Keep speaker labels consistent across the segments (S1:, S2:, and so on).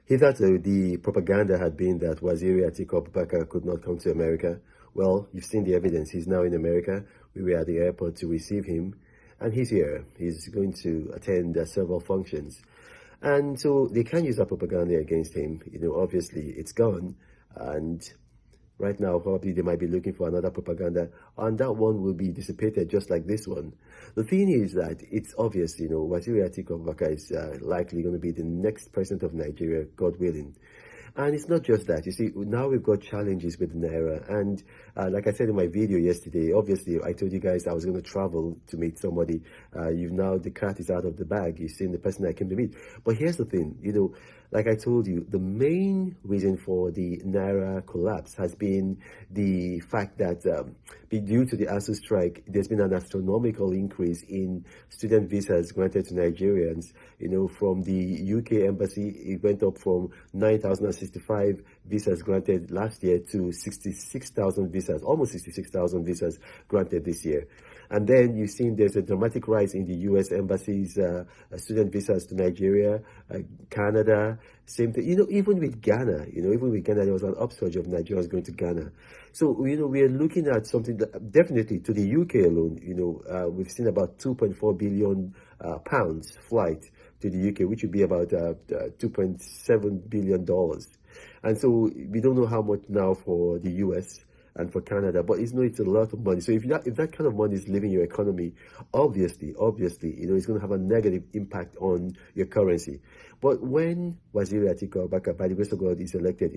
S1: Hitherto, the propaganda had been that Waziri Atiku Abubakar could not come to America. Well, you've seen the evidence. He's now in America. We were at the airport to receive him, and he's here. He's going to attend several functions. And so they can't use that propaganda against him. Obviously, it's gone. And right now, probably they might be looking for another propaganda, and that one will be dissipated just like this one. The thing is that it's obvious, Waziri Atiku Abubakar is likely going to be the next president of Nigeria, God willing. And it's not just that. You see, now we've got challenges with Naira. And like I said in my video yesterday, obviously, I told you guys I was going to travel to meet somebody. You've now, the cat is out of the bag. You've seen the person I came to meet. But here's the thing, like I told you, the main reason for the Naira collapse has been the fact that due to the ASU strike, there's been an astronomical increase in student visas granted to Nigerians. From the UK embassy, it went up from 9,065 visas granted last year to 66,000 visas, almost 66,000 visas granted this year. And then you've seen there's a dramatic rise in the US embassy's student visas to Nigeria, Canada, same thing. Even with Ghana, there was an upsurge of Nigerians going to Ghana. So, we are looking at something that definitely to the UK alone, we've seen about 2.4 billion pounds flight to the UK, which would be about $2.7 billion. And so we don't know how much now for the US and for Canada, but it's a lot of money. So if that kind of money is leaving your economy, obviously, it's going to have a negative impact on your currency. But when Waziri Atiku Abubakar, by the grace of God, is elected,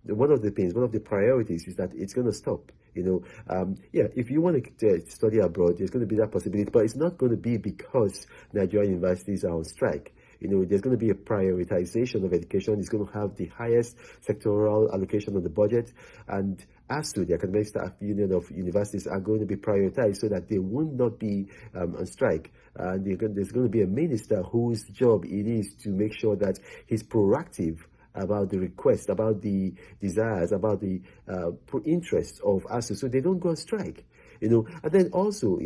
S1: one of the priorities is that it's going to stop. If you want to study abroad, there's going to be that possibility, but it's not going to be because Nigerian universities are on strike. There's going to be a prioritization of education. It's going to have the highest sectoral allocation on the budget. And ASU, the Academic Staff Union of Universities, are going to be prioritized so that they will not be on strike. And there's going to be a minister whose job it is to make sure that he's proactive about the request, about the desires, about the interests of ASU, so they don't go on strike. And then also,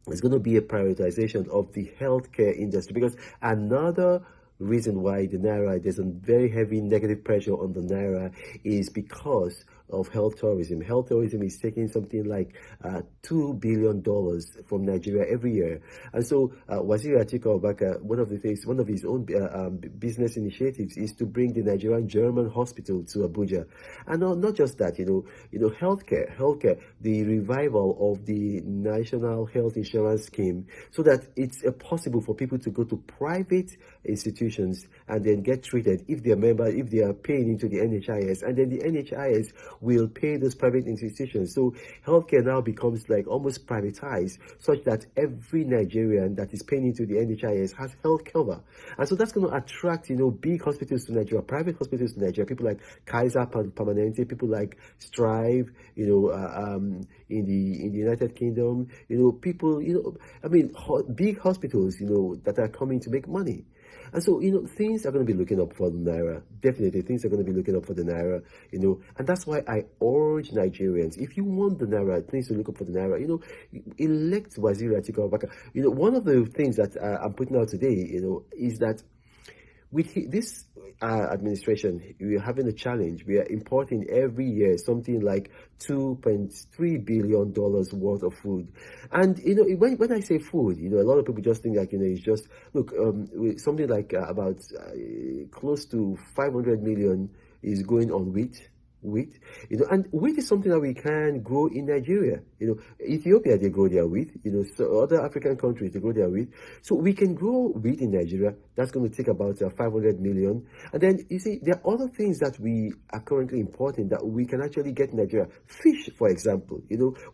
S1: it's going to be a prioritization of the healthcare industry, because another reason why the Naira, there's a very heavy negative pressure on the Naira, is because of health tourism. Health tourism is taking something like $2 billion from Nigeria every year. And so Waziri Atiku Abubakar, one of his own business initiatives is to bring the Nigerian German hospital to Abuja. And not just that, healthcare, the revival of the National Health Insurance Scheme, so that it's possible for people to go to private institutions and then get treated if they are paying into the NHIS, and then the NHIS will pay those private institutions. So healthcare now becomes like almost privatized, such that every Nigerian that is paying into the NHIS has health cover. And so that's going to attract, big hospitals to Nigeria, private hospitals to Nigeria, people like Kaiser Permanente, people like Strive, in the United Kingdom, big hospitals, that are coming to make money. And so, things are going to be looking up for the Naira. Definitely, things are going to be looking up for the Naira, and that's why I urge Nigerians, if you want the Naira, please to look up for the Naira, elect Waziri Atiku Abubakar. One of the things that I'm putting out today, is that with this administration, we are having a challenge. We are importing every year something like $2.3 billion worth of food. And, when I say food, a lot of people just think like, it's just, look, something like about close to 500 million is going on wheat, and wheat is something that we can grow in Nigeria. Ethiopia, they grow their wheat, so other African countries, they grow their wheat. So we can grow wheat in Nigeria. That's going to take about 500 million. And then, you see, there are other things that we are currently importing that we can actually get in Nigeria. Fish, for example,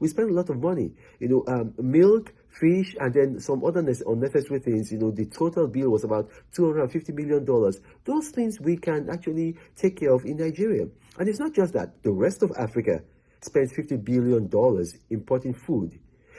S1: we spend a lot of money, milk, fish, and then some other unnecessary things. The total bill was about $250 million. Those things we can actually take care of in Nigeria. And it's not just that. The rest of Africa spends $50 billion importing food.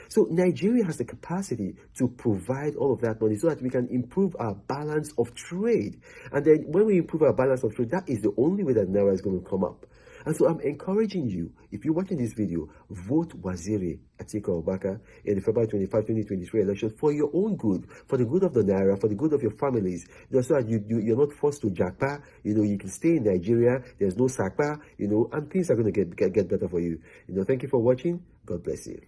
S1: So Nigeria has the capacity to provide all of that money so that we can improve our balance of trade. And then when we improve our balance of trade, that is the only way that Naira is going to come up. And so I'm encouraging you, if you're watching this video, vote Waziri Atiku Abubakar in the February 25, 2023 election for your own good, for the good of the Naira, for the good of your families, so that you're not forced to jackpot. You can stay in Nigeria, there's no sakpa, and things are going to get better for you. Thank you for watching. God bless you.